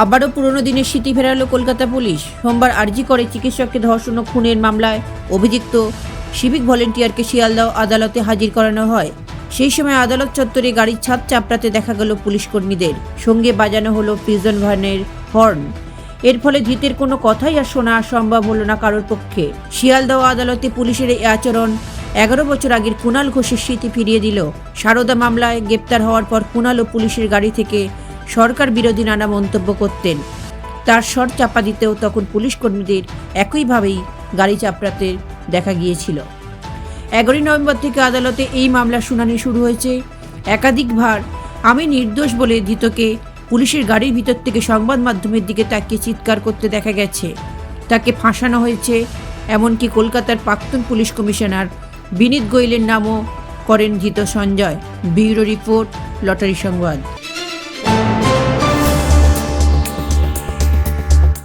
আবারও পুরনো দিনের স্মৃতি ফেরালো কলকাতা পুলিশ। সোমবার আরজি করে চিকিৎসককে ধর্ষণ ও খুনের মামলায় অভিযুক্ত সিভিক ভলেন্টিয়ারকে শিয়ালদহ আদালতে হাজির করানো হয়। সেই সময় আদালত চত্বরে গাড়ির ছাদ চাপড়াতে দেখা গেল পুলিশ কর্মীদের, সঙ্গে বাজানো হলো প্রিজন ভ্যানের হর্ন। এর ফলে ধৃতের কোনো কথাই আর শোনা সম্ভব হলো না কারোর পক্ষে। শিয়ালদহ আদালতে পুলিশের এই আচরণ 11 বছর আগের কুণাল ঘোষের স্মৃতি ফিরিয়ে দিল। সারদা মামলায় গ্রেপ্তার হওয়ার পর কুণাল ও পুলিশের গাড়ি থেকে সরকার বিরোধী নানা মন্তব্য করতেন। তার স্বর চাপা দিতেও তখন পুলিশ কর্মীদের একইভাবেই গাড়ি চাপড়াতে দেখা গিয়েছিল। 11 নভেম্বর থেকে আদালতে এই মামলার শুনানি শুরু হয়েছে। একাধিকবার আমি নির্দোষ বলে ধৃতকে পুলিশের গাড়ির ভিতর থেকে সংবাদ মাধ্যমের দিকে তাকিয়ে চিৎকার করতে দেখা গেছে। তাকে ফাঁসানো হয়েছে, এমনকি কলকাতার প্রাক্তন পুলিশ কমিশনার বিনীত গোয়েলের নামও করেন ধৃত সঞ্জয়। ব্যুরো রিপোর্ট, লটারি সংবাদ।